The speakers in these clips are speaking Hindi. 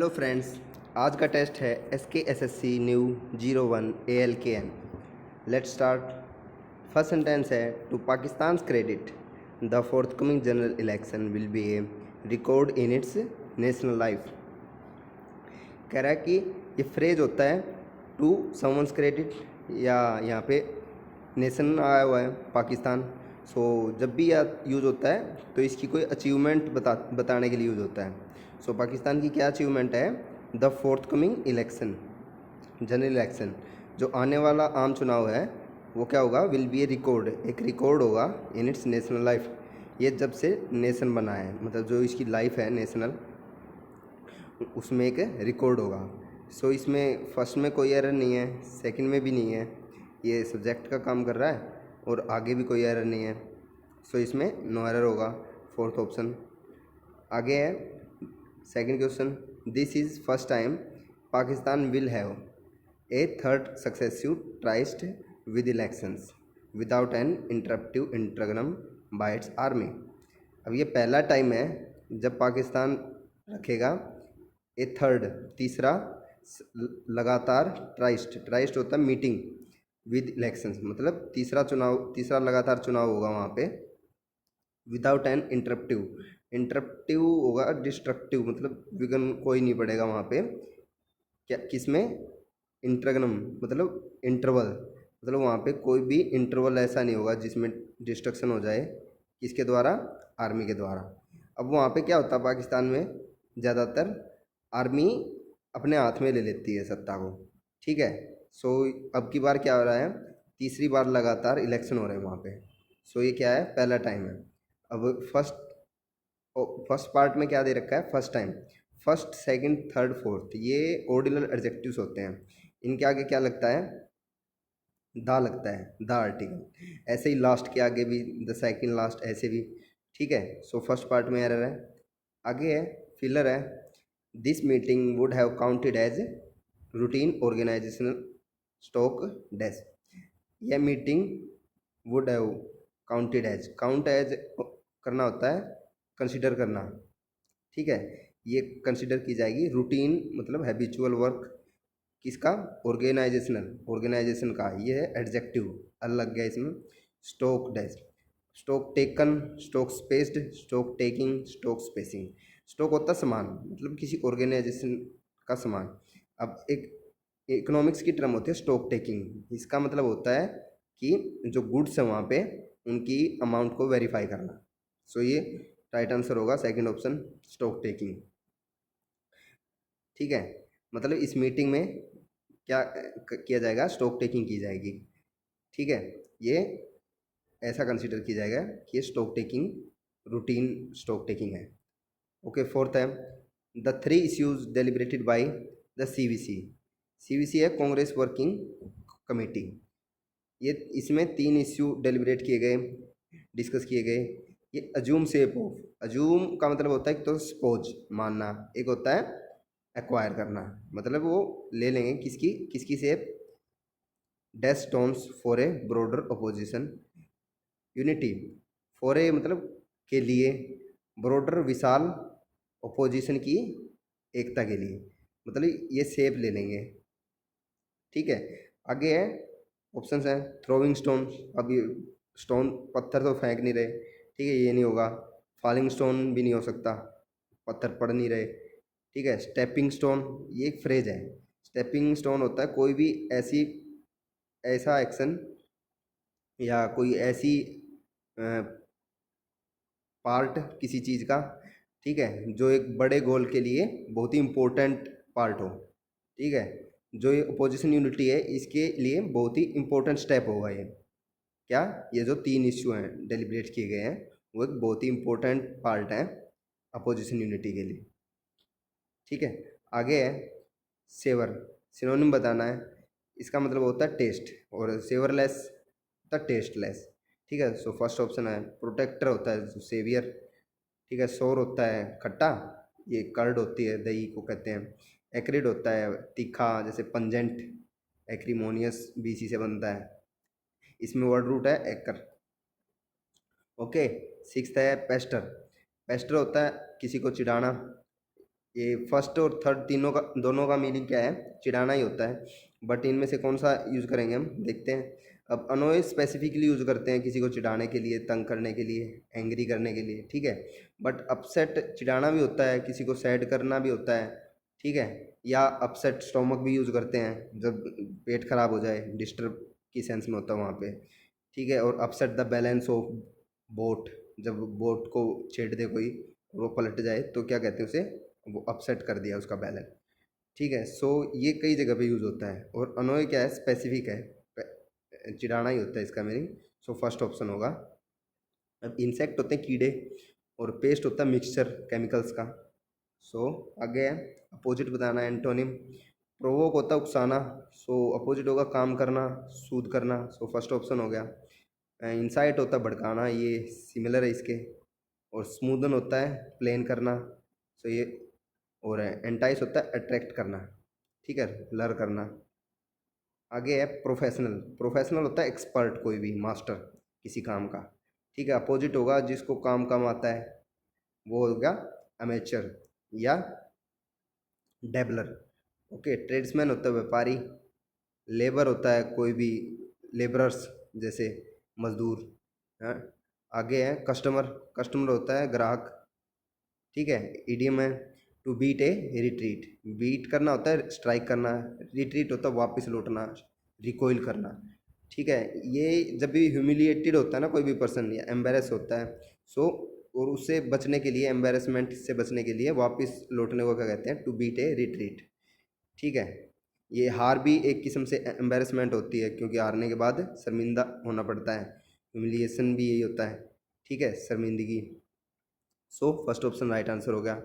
हेलो फ्रेंड्स, आज का टेस्ट है SKSSC new 01 ALKN। Let's start. First sentence है, to Pakistan credit the forthcoming general election will be a record in its national life. कह रहा है कि ये फ्रेज होता है टू समवंस क्रेडिट, या यहाँ पे नेशन आया हुआ है पाकिस्तान। सो जब भी यह यूज़ होता है तो इसकी कोई अचीवमेंट बताने के लिए यूज़ होता है। सो पाकिस्तान की क्या अचीवमेंट है? The fourth coming election, general election, जो आने वाला आम चुनाव है वो क्या होगा? विल बी ए रिकॉर्ड, एक रिकॉर्ड होगा इन इट्स नेशनल लाइफ। ये जब से नेशन बना है, मतलब जो इसकी लाइफ है नेशनल, उसमें एक रिकॉर्ड होगा। सो इसमें फर्स्ट में कोई एरर नहीं है, सेकंड में भी नहीं है, ये सब्जेक्ट का काम कर रहा है, और आगे भी कोई एरर नहीं है। सो इसमें नो एरर होगा, फोर्थ ऑप्शन। आगे है second question, this is first time Pakistan will have a third successive tryst with elections without an interruptive interregnum by its army. अब ये पहला टाइम है जब पाकिस्तान रखेगा ए थर्ड, तीसरा लगातार ट्राइस्ट होता है मीटिंग विद इलेक्शंस, मतलब तीसरा लगातार चुनाव होगा वहाँ पे, विदाउट एन इंटरप्टिव होगा डिस्ट्रक्टिव, मतलब विघन कोई नहीं पड़ेगा वहाँ पे। क्या किसमें? इंटरगनम मतलब इंटरवल, मतलब वहाँ पे कोई भी इंटरवल ऐसा नहीं होगा जिसमें डिस्ट्रक्शन हो जाए। किसके द्वारा? आर्मी के द्वारा। अब वहाँ पे क्या होता है पाकिस्तान में, ज़्यादातर आर्मी अपने हाथ में ले लेती है सत्ता को, ठीक है। सो अब की बार क्या हो रहा है? तीसरी बार लगातार इलेक्शन हो रहे हैं वहाँ पे। सो ये क्या है? पहला टाइम है। अब फर्स्ट पार्ट में क्या दे रखा है? First time, first second third fourth, ये ऑर्डिनल एडजेक्टिव्स होते हैं। इनके आगे क्या लगता है? दा लगता है, द आर्टिकल। ऐसे ही लास्ट के आगे भी द सेकंड लास्ट, ऐसे भी, ठीक है। सो फर्स्ट पार्ट में एरर है। आगे है फिलर है, this meeting would have counted as routine organisational stock dash. यह meeting would have counted as, count as करना होता है कंसिडर करना, ठीक है। ये कंसिडर की जाएगी, रूटीन मतलब हैबिचुअल वर्क, किसका? ऑर्गेनाइजेशन का, ये है एडजेक्टिव, अलग गया इसमें। Stock dash, stock taken, stock spaced, stock taking, stock spacing. Stock होता है सामान, मतलब किसी ऑर्गेनाइजेशन का सामान। अब एक इकोनॉमिक्स की टर्म होती है स्टॉक टेकिंग, इसका मतलब होता है कि जो गुड्स है वहाँ पे उनकी अमाउंट को वेरीफाई करना। सो ये राइट आंसर होगा सेकंड ऑप्शन, स्टॉक टेकिंग, ठीक है। मतलब इस मीटिंग में क्या किया जाएगा? स्टॉक टेकिंग की जाएगी, ठीक है। ये ऐसा कंसीडर किया जाएगा कि ये stock taking routine stock taking है। ओके, फोर्थ है, the three issues deliberated by the CVC है कांग्रेस वर्किंग कमेटी। ये इसमें 3 इश्यू डेलिब्रेट किए गए, डिस्कस किए गए। ये अज्यूम सेप ऑफ, अज्यूम का मतलब होता है कि तो सपोज मानना, एक होता है एक्वायर करना, मतलब वो ले लेंगे किसकी सेप? Dash stones for a broader opposition unity, for a मतलब के लिए, ब्रॉडर विशाल, अपोजिशन की एकता के लिए, मतलब ये सेप ले लेंगे, ठीक है। आगे है ऑप्शंस हैं, थ्रोइंग स्टोन, अब ये स्टोन पत्थर तो फेंक नहीं रहे, ठीक है, ये नहीं होगा। फॉलिंग स्टोन भी नहीं हो सकता, पत्थर पड़ नहीं रहे, ठीक है। स्टेपिंग स्टोन, ये एक फ्रेज है। स्टेपिंग स्टोन होता है कोई भी ऐसा एक्शन या कोई ऐसी पार्ट किसी चीज़ का, ठीक है, जो एक बड़े गोल के लिए बहुत ही इम्पोर्टेंट पार्ट हो, ठीक है। जो ये अपोजिशन यूनिटी है इसके लिए बहुत ही इम्पोर्टेंट स्टेप होगा ये। क्या? ये जो 3 इश्यू हैं डेलिब्रेट किए गए हैं वो एक बहुत ही इम्पोर्टेंट पार्ट है अपोजिशन यूनिटी के लिए, ठीक है। आगे है सेवर, सिनोनिम बताना है। इसका मतलब होता है टेस्ट, और सेवरलेस होता है टेस्टलेस, ठीक है। सो फर्स्ट ऑप्शन है। प्रोटेक्टर होता है जो सेवियर, ठीक है। सोर होता है खट्टा, ये कर्ड होती है दही को कहते हैं। एक्रिड होता है तीखा, जैसे पंजेंट, एक्रीमोनियस BC से बनता है, इसमें वर्ड रूट है एकर। ओके, सिक्स्थ है पेस्टर, पेस्टर होता है किसी को चिढ़ाना, ये फर्स्ट और थर्ड तीनों का दोनों का मीनिंग क्या है, चिढ़ाना ही होता है, बट इनमें से कौन सा यूज़ करेंगे हम देखते हैं। अब अनोय स्पेसिफिकली यूज़ करते हैं किसी को चिढ़ाने के लिए, तंग करने के लिए, एंग्री करने के लिए, ठीक है। बट अपसेट चिढ़ाना भी होता है, किसी को सैड करना भी होता है, ठीक है। या अपसेट स्टोमक भी यूज़ करते हैं जब पेट खराब हो जाए, डिस्टर्ब की सेंस में होता है वहाँ पे, ठीक है। और upset the balance of boat, जब बोट को छेड़ दे कोई, वो पलट जाए तो क्या कहते हैं उसे, वो अपसेट कर दिया उसका बैलेंस, ठीक है। सो ये कई जगह पे यूज़ होता है। और अनोय क्या है, स्पेसिफिक है, चिढ़ाना ही होता है इसका मीनिंग। सो फर्स्ट ऑप्शन होगा। अब इंसेक्ट होते हैं कीड़े, और पेस्ट होता है मिक्सचर केमिकल्स का। सो आगे है अपोजिट बताना है, एंटोनिम। प्रोवोक होता है उकसाना, सो अपोजिट होगा काम करना, सूद करना। सो फर्स्ट ऑप्शन हो गया। इंसाइट होता है भड़काना, ये सिमिलर है इसके। और स्मूदन होता है प्लेन करना, सो ये। और एंटाइस होता है अट्रैक्ट करना, ठीक है, लर करना। आगे है प्रोफेशनल। प्रोफेशनल होता है एक्सपर्ट, कोई भी मास्टर किसी काम का, ठीक है। अपोजिट होगा जिसको काम कम आता है, वो होगा अमेचर या डेबलर, ओके। ट्रेड्समैन होता है व्यापारी। लेबर होता है कोई भी, लेबरर्स जैसे मजदूर, हाँ। आगे है कस्टमर। कस्टमर होता है ग्राहक, ठीक है। इडियम है to beat a retreat. Beat करना होता है स्ट्राइक करना, रिट्रीट होता है वापस लौटना, रिकॉइल करना, ठीक है। ये जब भी ह्यूमिलिएटेड होता है ना कोई भी पर्सन, या एम्बेरस होता है, सो और उससे बचने के लिए, एम्बेरसमेंट से बचने के लिए वापस लौटने को क्या कहते हैं, टू बीट ए रिट्रीट, ठीक है। ये हार भी एक किस्म से एम्बेरसमेंट होती है, क्योंकि हारने के बाद शर्मिंदा होना पड़ता है, ह्यूमिलिएशन भी यही होता है, ठीक है, शर्मिंदगी। So first option right answer हो गया।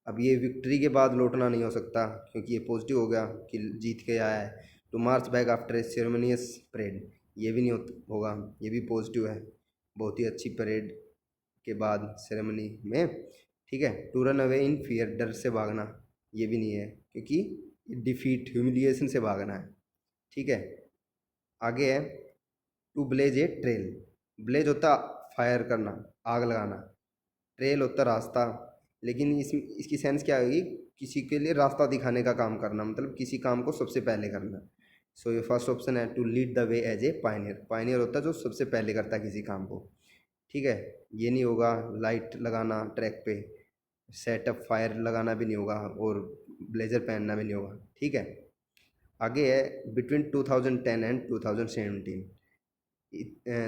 अब ये विक्ट्री के बाद लौटना नहीं हो सकता, क्योंकि ये पॉजिटिव हो गया कि जीत के आया है। To march back after a ceremonious parade, ये भी नहीं होगा, ये भी पॉजिटिव है, बहुत ही अच्छी परेड के बाद सेरेमनी में, ठीक है। To run away in fear, डर से भागना, ये भी नहीं है, क्योंकि डिफीट ह्यूमिलिएशन से भागना है, ठीक है। आगे है to blaze a trail. Blaze होता फायर करना, आग लगाना। ट्रेल होता रास्ता, लेकिन इसकी सेंस क्या होगी, किसी के लिए रास्ता दिखाने का काम करना, मतलब किसी काम को सबसे पहले करना। सो ये फर्स्ट ऑप्शन है to lead the way as a pioneer. Pioneer होता है जो सबसे पहले करता है किसी काम को, ठीक है। ये नहीं होगा लाइट लगाना ट्रैक पे, सेटअप फायर लगाना भी नहीं होगा, और ब्लेजर पहनना भी नहीं होगा, ठीक है। आगे है बिटवीन 2010 एंड 2017,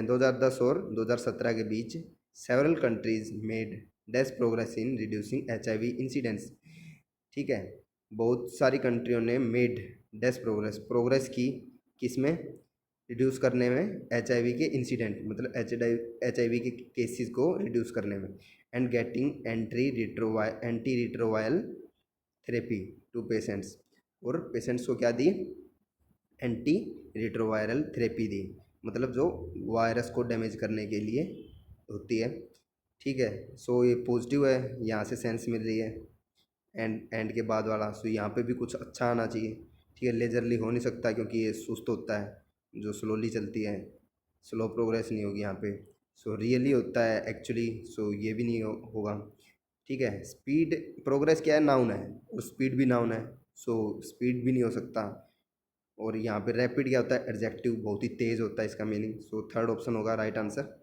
2010 और 2017 के बीच several countries made dash progress in reducing HIV incidents, ठीक है। बहुत सारी कंट्रियों ने मेड डैश प्रोग्रेस, प्रोग्रेस की किस में, रिड्यूस करने में HIV के इंसिडेंट, मतलब HIV के केसेस को रिड्यूस करने में। And getting anti retroviral therapy to patients, और पेशेंट्स को क्या दी, एंटी रिट्रोवायरल थेरेपी दी, मतलब जो वायरस को डैमेज करने के लिए होती है, ठीक है। सो ये पॉजिटिव है, यहाँ से सेंस मिल रही है। एंड के बाद वाला, सो यहाँ पे भी कुछ अच्छा आना चाहिए, ठीक है। लेजरली हो नहीं सकता, क्योंकि ये सुस्त होता है, जो स्लोली चलती है, स्लो प्रोग्रेस नहीं होगी यहाँ पे। सो रियली होता है एक्चुअली, सो ये भी नहीं होगा, ठीक है। स्पीड, प्रोग्रेस क्या है, नाउन है, और स्पीड भी नाउन है, सो स्पीड भी नहीं हो सकता। और यहाँ पे रैपिड क्या होता है, एडजेक्टिव, बहुत ही तेज़ होता है इसका मीनिंग। सो थर्ड ऑप्शन होगा राइट आंसर।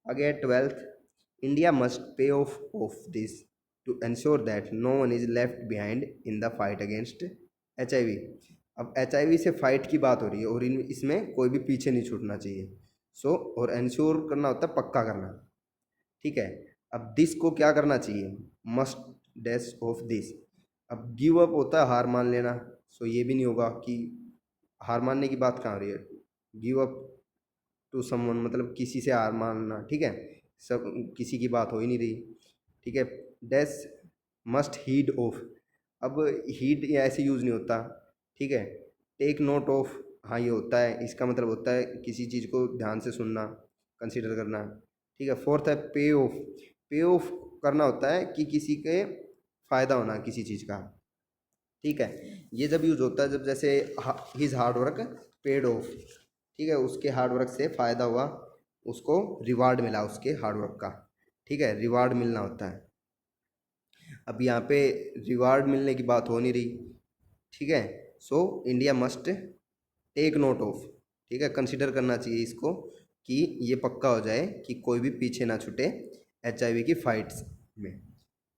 आगे 12th, India must pay off this to ensure that no one is left behind in the fight against HIV। अब HIV से फाइट की बात हो रही है, और इसमें कोई भी पीछे नहीं छूटना चाहिए। सो और एंश्योर करना होता है पक्का करना, ठीक है। अब दिस को क्या करना चाहिए, मस्ट डैश ऑफ दिस। अब गिव अप होता है हार मान लेना, सो ये भी नहीं होगा कि हार मानने की बात कहाँ हो रही है, गिव अप टू समवन, मतलब किसी से हार मानना, ठीक है। सब किसी की बात हो ही नहीं रही, ठीक है। डैश मस्ट हीड ऑफ, अब हीड या ऐसे यूज़ नहीं होता, ठीक है। टेक नोट ऑफ, हाँ ये होता है, इसका मतलब होता है किसी चीज़ को ध्यान से सुनना, कंसीडर करना, ठीक है। फोर्थ है पे ऑफ। पे ऑफ करना होता है कि किसी के फ़ायदा होना किसी चीज़ का, ठीक है। ये जब यूज होता है जब जैसे his hard work paid of, ठीक है, उसके हार्ड वर्क से फ़ायदा हुआ, उसको रिवार्ड मिला उसके हार्ड वर्क का, ठीक है, रिवार्ड मिलना होता है। अब यहाँ पे रिवार्ड मिलने की बात हो नहीं रही, ठीक है। So India must take note of, ठीक है, कंसिडर करना चाहिए इसको कि ये पक्का हो जाए कि कोई भी पीछे ना छूटे HIV की फाइट्स में।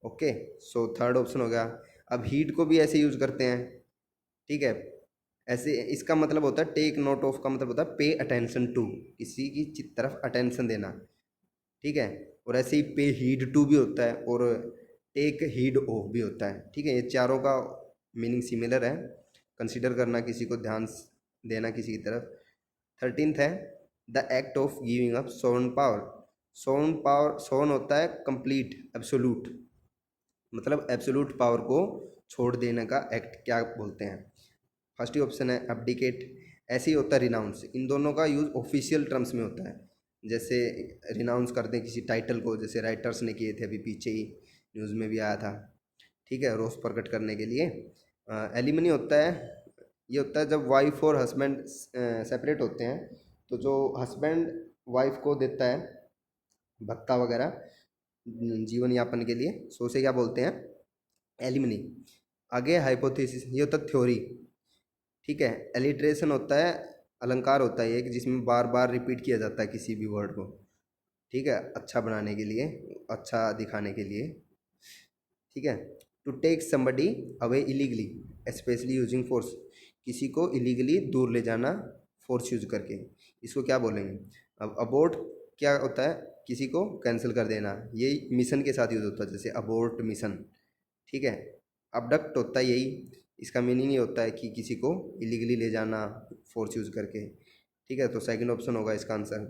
ओके, सो थर्ड ऑप्शन हो गया। अब हीट को भी ऐसे यूज करते हैं, ठीक है। ऐसे इसका मतलब होता है टेक नोट ऑफ का मतलब होता है पे अटेंशन टू, किसी की तरफ अटेंशन देना, ठीक है। और ऐसे ही पे हीड टू भी होता है और टेक हीड ऑफ भी होता है, ठीक है। ये चारों का मीनिंग सिमिलर है, कंसिडर करना किसी को, ध्यान देना किसी की तरफ। 13th है the act of giving up sovereign power. Sovereign power, sovereign होता है कंप्लीट एब्सोल्यूट, मतलब एब्सोल्यूट पावर को छोड़ देने का एक्ट क्या बोलते हैं। फर्स्ट ही ऑप्शन है अब्डिकेट, ऐसे ही होता है रिनाउंस। इन दोनों का यूज़ ऑफिशियल टर्म्स में होता है, जैसे रिनाउंस करते हैं किसी टाइटल को, जैसे राइटर्स ने किए थे, अभी पीछे ही न्यूज़ में भी आया था, ठीक है, रोष प्रकट करने के लिए। एलिमनी होता है, ये होता है जब वाइफ और हस्बैंड सेपरेट होते हैं, तो जो हस्बैंड वाइफ को देता है भत्ता वगैरह जीवन यापन के लिए, सो उसे क्या बोलते हैं, एलिमनी। आगे हाइपोथेसिस, ये होता है थ्योरी, ठीक है। एलिट्रेशन होता है, अलंकार होता है एक जिसमें बार बार रिपीट किया जाता है किसी भी वर्ड को, ठीक है, अच्छा बनाने के लिए, अच्छा दिखाने के लिए, ठीक है। To take somebody away illegally specially using force, किसी को इलीगली दूर ले जाना फोर्स यूज करके, इसको क्या बोलेंगे। अब अबोर्ट क्या होता है, किसी को कैंसिल कर देना, ये मिशन के साथ यूज होता है, जैसे अबोर्ट मिशन, ठीक है। अबडक्ट होता है यही, इसका मीनिंग ये होता है कि किसी को इलीगली ले जाना फोर्स यूज करके, ठीक है। तो सेकंड ऑप्शन होगा इसका आंसर।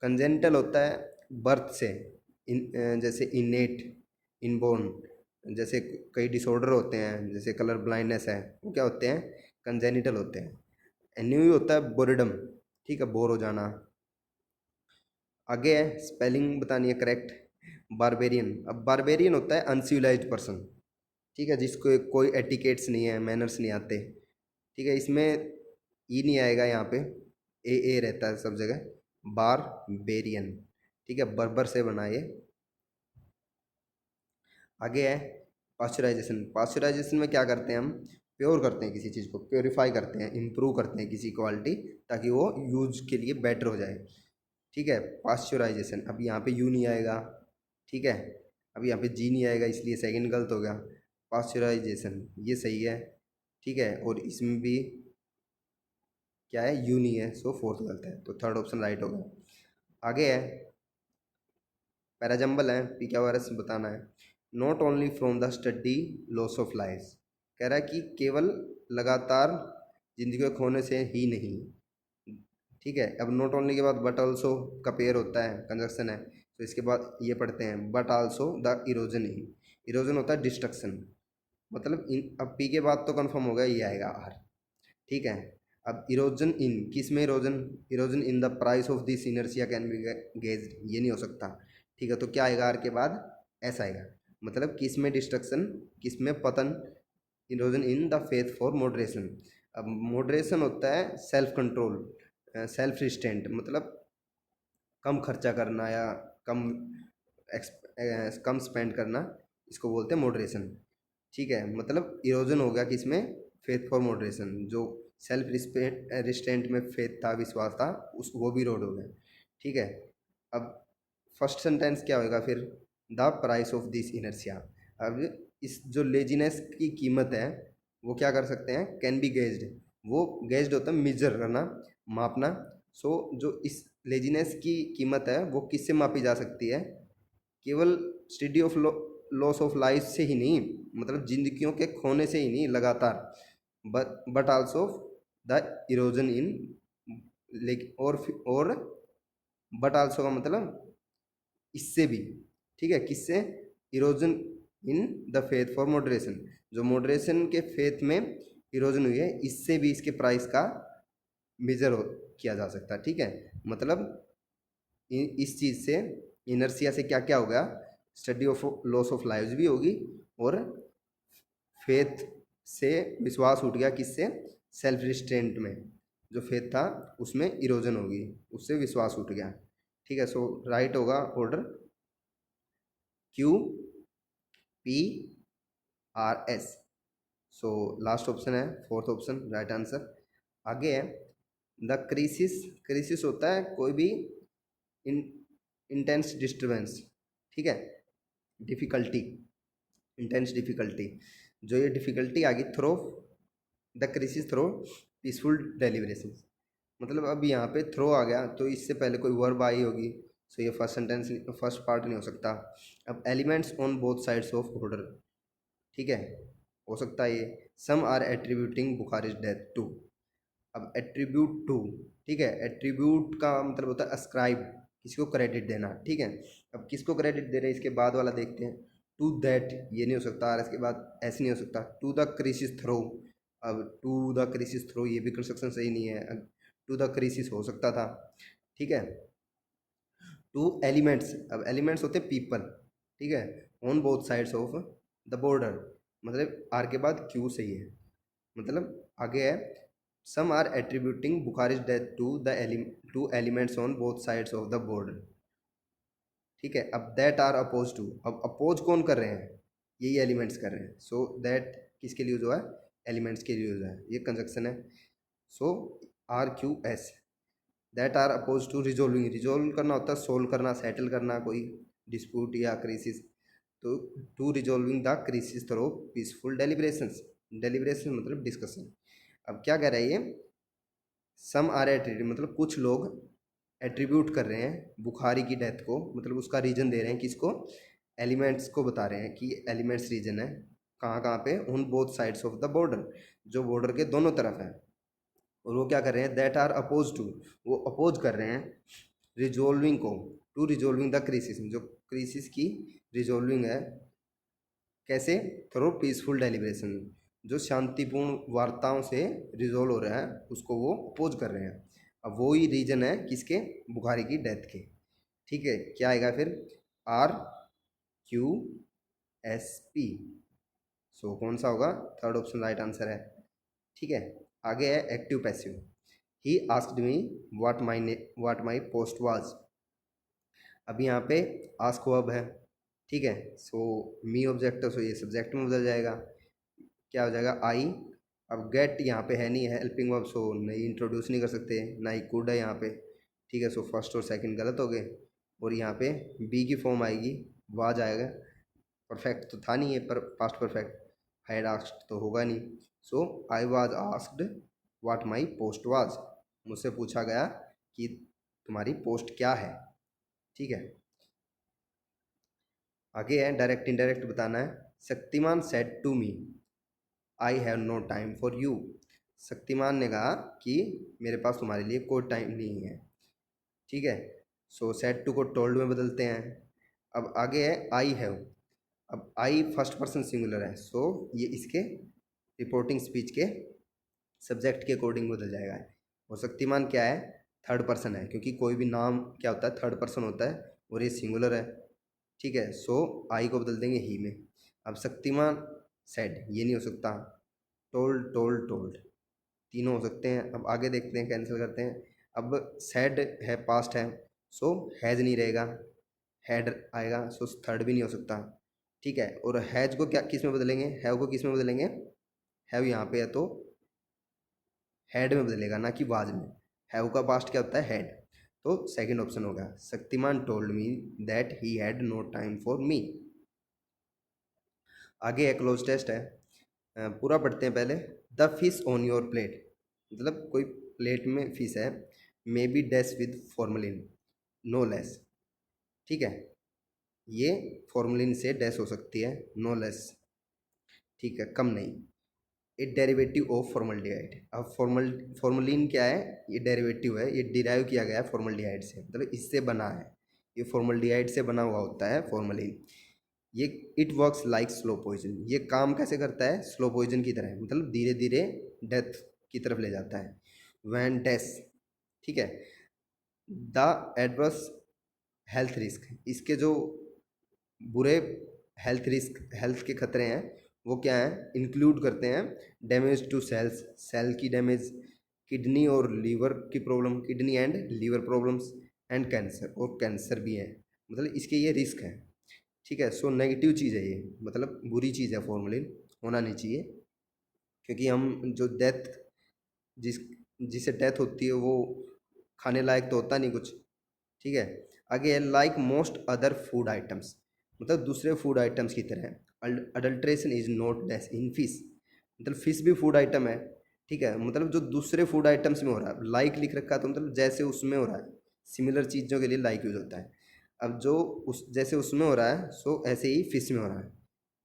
कंजेंटल होता है बर्थ से, जैसे इनेट, इनबोर्न, जैसे कई डिसऑर्डर होते हैं जैसे कलर ब्लाइंडनेस है, वो क्या होते हैं, कंजेनिटल होते हैं। न्यू होता है बोरेडम, ठीक है, बोर हो जाना। आगे है स्पेलिंग बतानी है करेक्ट। बारबेरियन, अब बारबेरियन होता है अनसिविलाइज्ड पर्सन, ठीक है, जिसको कोई एटिकेट्स नहीं है, मैनर्स नहीं आते, ठीक है। इसमें ई नहीं आएगा यहाँ पे, ए रहता है सब जगह, बारबेरियन, ठीक है, बर्बर से बना ये। आगे है पास्चराइजेशन। पास्चराइजेशन में क्या करते हैं हम, प्योर करते हैं किसी चीज़ को, प्योरीफाई करते हैं, इम्प्रूव करते हैं किसी क्वालिटी, ताकि वो यूज के लिए बेटर हो जाए, ठीक है। पास्चराइजेशन, अब यहाँ पे यू नहीं आएगा, ठीक है, अब यहाँ पे जी नहीं आएगा, इसलिए सेकंड गलत हो गया। पास्चराइजेशन ये सही है, ठीक है, और इसमें भी क्या है, यू नहीं है, सो फोर्थ गलत है, तो थर्ड ऑप्शन राइट होगा। आगे है पैराजम्बल है, पी क्या वायरस बताना है। Not only from the study loss of life, कह रहा है कि केवल लगातार जिंदगी को खोने से ही नहीं, ठीक है। अब नॉट ओनली के बाद बट ऑल्सो का पेयर होता है, कंजक्शन है, तो इसके बाद ये पढ़ते हैं but also the erosion in, erosion होता है डिस्ट्रक्शन, मतलब इन, अब पी के बाद तो कंफर्म हो गया ये आएगा आर, ठीक है। अब इरोजन इन किस में, erosion, erosion in the price of this inertia can be gazed, ये नहीं हो सकता, ठीक है। तो क्या आएगा आर के बाद, ऐसा आएगा, मतलब किस में डिस्ट्रक्शन, किस में पतन, erosion in the faith for moderation. अब मॉडरेशन होता है सेल्फ कंट्रोल, सेल्फ रिस्टेंट, मतलब कम खर्चा करना या कम कम स्पेंड करना, इसको बोलते हैं मॉडरेशन, ठीक है। मतलब इरोजन हो गया किसमें, फेथ फॉर मॉडरेशन, जो सेल्फ रिस्टेंट में फेथ था, विश्वास था, उस वो भी रोड हो गया, ठीक है। अब फर्स्ट सेंटेंस क्या होगा फिर, the price of this inertia. अब इस जो लेजीनेस की कीमत है वो क्या कर सकते हैं, कैन बी गेज्ड, वो गेज्ड होता है मेजर करना, मापना। सो जो इस लेजीनेस की कीमत है वो किससे मापी जा सकती है, केवल study of loss of life से ही नहीं, मतलब जिंदगियों के खोने से ही नहीं लगातार, बट आल्सो द इरोजन इन, लेकिन और बट आल्सो का मतलब इससे भी, ठीक है, किससे, erosion in the faith for moderation, जो मॉडरेशन के फेथ में इरोजन हुई है, इससे भी इसके प्राइस का मेजर किया जा सकता है, ठीक है। मतलब इस चीज़ से, इनर्सिया से क्या क्या होगा, study of loss of lives भी होगी, और फेथ से विश्वास उठ गया, किससे, सेल्फ रिस्ट्रेंट में, जो फेथ था उसमें इरोजन होगी, उससे विश्वास उठ गया, ठीक है। सो राइट होगा order Q P R S. So last option है फोर्थ ऑप्शन राइट आंसर। आगे है द क्रिसिस। क्रिसिस होता है कोई भी इंटेंस डिस्टर्बेंस, ठीक है, डिफिकल्टी, इंटेंस डिफिकल्टी। जो ये डिफिकल्टी आ गई through the crisis through peaceful deliberation, मतलब अब यहाँ पे थ्रो आ गया तो इससे पहले कोई वर्ब आई होगी, सो ये फर्स्ट सेंटेंस फर्स्ट पार्ट नहीं हो सकता। अब elements on both sides of border, ठीक है, हो सकता है ये। Some are attributing Bukhari's death to. अब एट्रीब्यूट टू, ठीक है, एट्रीब्यूट का मतलब होता है अस्क्राइब, किसी को क्रेडिट देना, ठीक है। अब किसको क्रेडिट दे रहे हैं इसके बाद वाला देखते हैं। टू दैट ये नहीं हो सकता, और इसके बाद ऐसे नहीं हो सकता। टू द क्रिसिस थ्रो, अब टू द क्रिसिस थ्रो ये भी कंस्ट्रक्शन सही नहीं है। टू द क्रिसिस हो सकता था, ठीक है। टू एलिमेंट्स, अब एलिमेंट्स होते हैं पीपल, ठीक है, on both sides of the border, मतलब आर के बाद क्यू सही है। मतलब आगे है some are attributing Bukhari's death to the to elements on both sides of the border, ठीक है। अब दैट आर अपोज टू, अब अपोज कौन कर रहे हैं, यही एलिमेंट्स कर रहे हैं। सो दैट किसके लिए यूज हुआ है, एलिमेंट्स के लिए यूज है, ये कंजक्शन है। So R Q S, that are oppose to resolving, resolve करना होता है सोल्व करना, सेटल करना कोई डिस्प्यूट या क्राइसिस, तो to resolving the crisis through peaceful deliberations, deliberation मतलब डिस्कशन। अब क्या कह रहा है ये, सम आर एट्रीब्यूट मतलब कुछ लोग एट्रीब्यूट कर रहे हैं बुखारी की डेथ को, मतलब उसका रीजन दे रहे हैं किसको, एलिमेंट्स को बता रहे हैं कि एलिमेंट्स रीजन है कहाँ कहाँ पे, on both sides of the border, जो बॉर्डर के दोनों तरफ है। और वो क्या कर रहे हैं, दैट आर अपोज टू, वो अपोज कर रहे हैं रिजोल्विंग को, टू रिजोल्विंग द क्रिसिस, जो क्रिसिस की रिजोल्विंग है कैसे, थ्रू पीसफुल डेलिब्रेशन, जो शांतिपूर्ण वार्ताओं से रिजोल्व हो रहा है उसको वो अपोज कर रहे हैं। अब वो ही रीजन है किसके, बुखारी की डेथ के, ठीक है। क्या आएगा फिर, आर क्यू एस पी। सो कौन सा होगा, थर्ड ऑप्शन राइट आंसर है, ठीक है। आगे है active passive. He asked me what my post was. अब यहाँ पे आस्क वर्ब है, ठीक है। सो मी ऑब्जेक्ट, सो ये सब्जेक्ट में बदल जाएगा, क्या हो जाएगा आई। अब गेट यहाँ पे है नहीं है हेल्पिंग वर्ब, सो नहीं इंट्रोड्यूस नहीं कर सकते, ना ही कुड है यहाँ पे, ठीक है। सो फर्स्ट और सेकंड गलत हो गए, और यहाँ पे बी की फॉर्म आएगी, वाज आएगा। परफेक्ट तो था नहीं है, पर पास्ट परफेक्ट, हैड आस्क्ड तो होगा नहीं। So I was asked what my post was, मुझसे पूछा गया कि तुम्हारी पोस्ट क्या है, ठीक है। आगे है डायरेक्ट इनडायरेक्ट बताना है। Shaktiman said to me I have no time for you. Shaktiman ने कहा कि मेरे पास तुम्हारे लिए कोई टाइम नहीं है, ठीक है। सो सेड टू को टोल्ड में बदलते हैं। अब आगे है आई हैव, अब आई फर्स्ट पर्सन सिंगुलर है, सो ये इसके रिपोर्टिंग स्पीच के सब्जेक्ट के अकॉर्डिंग बदल जाएगा। और शक्तिमान क्या है, थर्ड पर्सन है, क्योंकि कोई भी नाम क्या होता है, थर्ड पर्सन होता है, और ये सिंगुलर है, ठीक है। सो आई को बदल देंगे ही में। अब शक्तिमान सेड ये नहीं हो सकता, टोल्ड टोल्ड टोल्ड तीनों हो सकते हैं। अब आगे देखते हैं, कैंसिल करते हैं। अब सेड है पास्ट है, सो हैज़ नहीं रहेगा, हैड आएगा, सो थर्ड भी नहीं हो सकता, ठीक है। और हैज को क्या किस में बदलेंगे, हैव को किस में बदलेंगे, हैव यहाँ पे है तो हैड में बदलेगा, ना कि वाज में। हैव का पास्ट क्या होता है, हैड, तो सेकंड ऑप्शन होगा Shaktiman told me that he had no time for me. आगे एक क्लोज टेस्ट है, पूरा पढ़ते हैं पहले। The fish on your plate, मतलब कोई प्लेट में फिश है, may be dash with formalin no less, ठीक है। ये फॉर्मलिन से डैश हो सकती है, नो लेस, ठीक है, कम नहीं। ए डेरिवेटिव ऑफ फॉर्मल्डिहाइड, अब फॉर्मलिन क्या है, ये डेरिवेटिव है, ये डिराइव किया गया है फॉर्मल्डिहाइड से, मतलब इससे बना है, ये फॉर्मल्डिहाइड से बना हुआ होता है फॉर्मलिन। ये it works like slow poison, ये काम कैसे करता है, स्लो पॉइजन की तरह, मतलब धीरे धीरे डेथ की तरफ ले जाता है। वैन डेस, ठीक है। द एडवर्स हेल्थ रिस्क, इसके जो बुरे हेल्थ रिस्क, हेल्थ के खतरे हैं वो क्या हैं, इंक्लूड करते हैं डैमेज टू सेल्स, सेल की डैमेज, किडनी और लीवर की problem, kidney and liver problems, and cancer, और कैंसर भी है, मतलब इसके ये रिस्क हैं, ठीक है। सो नेगेटिव चीज़ है ये, मतलब बुरी चीज़ है फॉर्मलिन। होना नहीं चाहिए, क्योंकि हम जो डेथ जिस जिसे डेथ होती है वो खाने लायक तो होता नहीं कुछ, ठीक है। आगे है like most other food items, मतलब दूसरे फूड आइटम्स की तरह adulteration is not dash in fish, मतलब फिश भी फूड आइटम है, ठीक है। मतलब जो दूसरे फूड आइटम्स में हो रहा है, लाइक लिख रखा है तो मतलब जैसे उसमें हो रहा है, सिमिलर चीज़ों के लिए लाइक यूज होता है। अब जो उस जैसे उसमें हो रहा है सो ऐसे ही फिश में हो रहा है।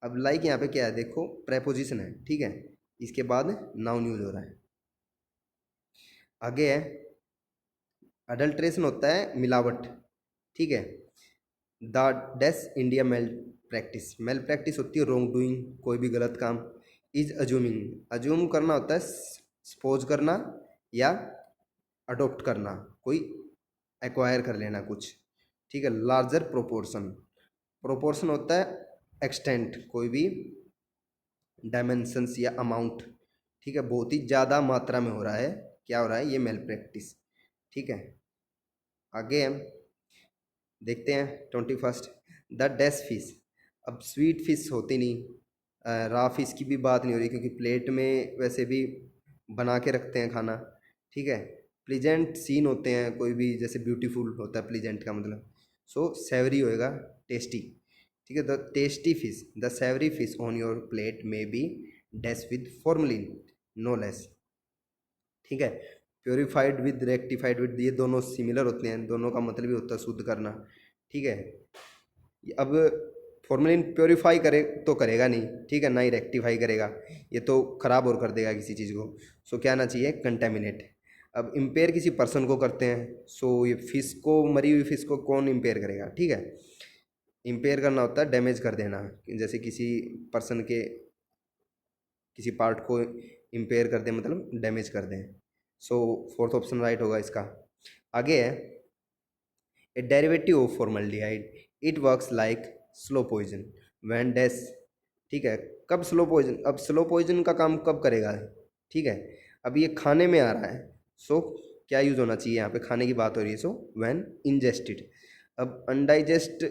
अब लाइक यहाँ पे क्या है, देखो प्रेपोजिशन है, ठीक है, इसके बाद नाउन यूज हो रहा है। आगे है अडल्ट्रेशन होता है मिलावट, ठीक है। The dash India malpractice होती है रॉन्ग डूइंग, कोई भी गलत काम। इज अज्यूमिंग, अज्यूम करना होता है सपोज करना या अडोप्ट करना, कोई एक्वायर कर लेना कुछ, ठीक है। लार्जर प्रोपोर्शन, प्रोपोर्शन होता है एक्सटेंट, कोई भी डायमेंशंस या अमाउंट, ठीक है, बहुत ही ज़्यादा मात्रा में हो रहा है, क्या हो रहा है, ये मेल प्रैक्टिस, ठीक है। आगे हम देखते हैं 21st, द डेस फिश। अब स्वीट फिश होती नहीं, रा फिश की भी बात नहीं हो रही, क्योंकि प्लेट में वैसे भी बना के रखते हैं खाना, ठीक है। प्लीजेंट सीन होते हैं कोई भी, जैसे ब्यूटीफुल होता है प्लीजेंट का मतलब, सो सेवरी होएगा टेस्टी, ठीक है। The tasty fish, the savoury fish on your plate may be dash with formalin no less, ठीक है। प्योरीफाइड विद रेक्टिफाइड विद, ये दोनों सिमिलर होते हैं, दोनों का मतलब ही होता है शुद्ध करना, ठीक है। अब फॉर्मेलिन प्योरीफाई करे तो करेगा नहीं, ठीक है, ना ही रेक्टिफाई करेगा, ये तो खराब और कर देगा किसी चीज़ को, सो क्या आना चाहिए, कंटेमिनेट। अब इम्पेयर किसी पर्सन को करते हैं, सो ये फिश को, मरी हुई फिश को कौन इम्पेयर करेगा, ठीक है। इम्पेयर करना होता है डैमेज कर देना, जैसे किसी पर्सन के किसी पार्ट को इम्पेयर कर दें, मतलब डैमेज कर दें। सो फोर्थ ऑप्शन राइट होगा इसका। आगे है a derivative of formaldehyde, it works like slow poison when dash, ठीक है। कब स्लो पॉइजन, अब स्लो पॉइजन का काम कब करेगा, ठीक है। अब ये खाने में आ रहा है, सो क्या यूज़ होना चाहिए, यहाँ पे खाने की बात हो रही है, सो व्हेन इंजेस्टेड। अब अनडाइजेस्ट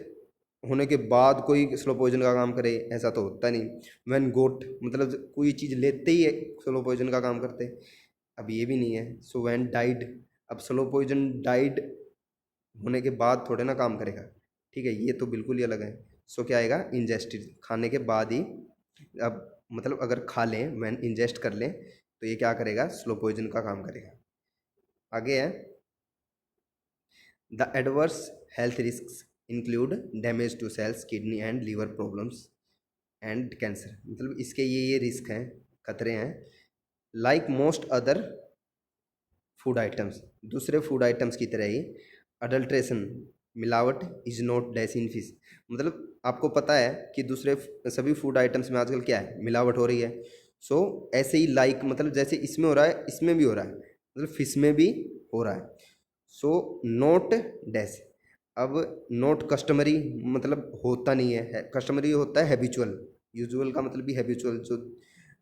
होने के बाद कोई स्लो पॉइजन का काम करे, ऐसा तो होता नहीं। व्हेन गोट, मतलब कोई चीज़ लेते ही स्लो पॉइजन का काम करते, अब ये भी नहीं है। सो व्हेन डाइड, अब स्लो पॉइजन डाइड होने के बाद थोड़े ना काम करेगा, ठीक है, ये तो बिल्कुल ही अलग है। सो क्या आएगा, इंजेस्टेड, खाने के बाद ही, अब मतलब अगर खा लें, व्हेन इंजेस्ट कर लें, तो ये क्या करेगा, स्लो पॉइजन का काम करेगा। आगे है the adverse health risk include damage to cells, kidney and liver problems and cancer, मतलब इसके ये रिस्क हैं, खतरे हैं। Like most other food items, दूसरे फूड आइटम्स की तरह ही अडल्ट्रेशन, मिलावट is not dash in fish, मतलब आपको पता है कि दूसरे सभी फूड आइटम्स में आजकल क्या है, मिलावट हो रही है। सो ऐसे ही लाइक, मतलब जैसे इसमें हो रहा है इसमें भी हो रहा है, मतलब फिश में भी हो रहा है। सो नोट डैश, अब नोट कस्टमरी, मतलब होता नहीं है, कस्टमरी होता है हैबिचुअल, यूजुअल का मतलब भी हैबिचुअल, जो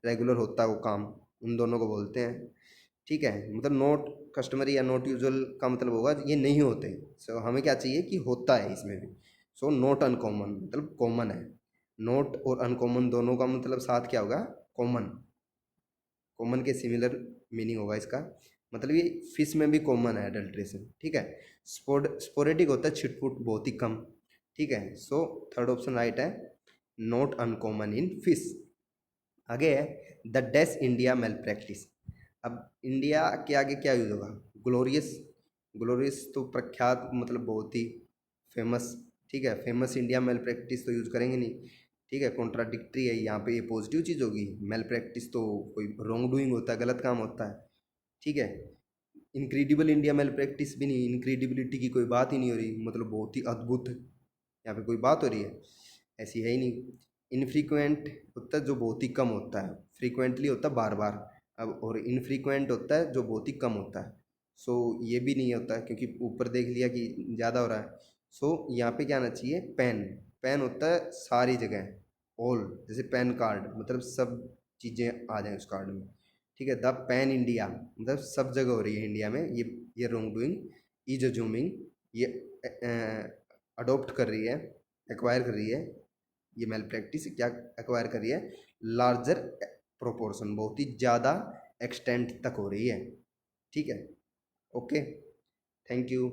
रेगुलर होता है वो काम, उन दोनों को बोलते हैं, ठीक है। मतलब नोट कस्टमरी या नोट यूजुअल का मतलब होगा ये नहीं होते। सो हमें क्या चाहिए कि होता है इसमें भी। सो नोट अनकॉमन, मतलब कॉमन है। नोट और अनकॉमन दोनों का मतलब साथ क्या होगा, कॉमन, कॉमन के सिमिलर मीनिंग होगा इसका, मतलब ये फिश में भी कॉमन है अडल्ट्रेशन, ठीक है। स्पोरेटिक होता है छिटपुट, बहुत ही कम, ठीक है। सो थर्ड ऑप्शन राइट है, नोट अनकॉमन इन फिश। आगे है the dash India malpractice. अब इंडिया के आगे क्या यूज होगा, ग्लोरियस, ग्लोरियस तो प्रख्यात, मतलब बहुत ही फेमस, ठीक है। फेमस इंडिया मेल प्रैक्टिस तो यूज करेंगे नहीं, ठीक है, कॉन्ट्राडिक्टरी है यहाँ पे, ये पॉजिटिव चीज़ होगी, मेल प्रैक्टिस तो कोई रॉन्ग डूइंग होता है, गलत काम होता है, ठीक है। इनक्रेडिबल इंडिया मेल प्रैक्टिस भी नहीं, इनक्रेडिबिलिटी की कोई बात ही नहीं हो रही, मतलब बहुत ही अद्भुत यहाँ पे कोई बात हो रही है, ऐसी है ही नहीं। इनफ्रीक्वेंट होता है जो बहुत ही कम होता है, फ्रीक्वेंटली होता है बार बार, अब और इनफ्रीक्वेंट होता है जो बहुत ही कम होता है। सो ये भी नहीं होता है, क्योंकि ऊपर देख लिया कि ज़्यादा हो रहा है। सो यहाँ पे क्या आना चाहिए, पेन, पेन होता है सारी जगह, ऑल, जैसे पैन कार्ड, मतलब सब चीज़ें आ जाएं उस कार्ड में, ठीक है। द पैन इंडिया, मतलब सब जगह हो रही है इंडिया में, ये रॉन्ग डूइंग, इज अज्यूमिंग, ये अडोप्ट कर रही है, एक्वायर कर रही है, ये मेल प्रैक्टिस क्या एक्वायर कर रही है, लार्जर प्रोपोर्शन, बहुत ही ज़्यादा एक्सटेंट तक हो रही है। ठीक है, ओके, थैंक यू।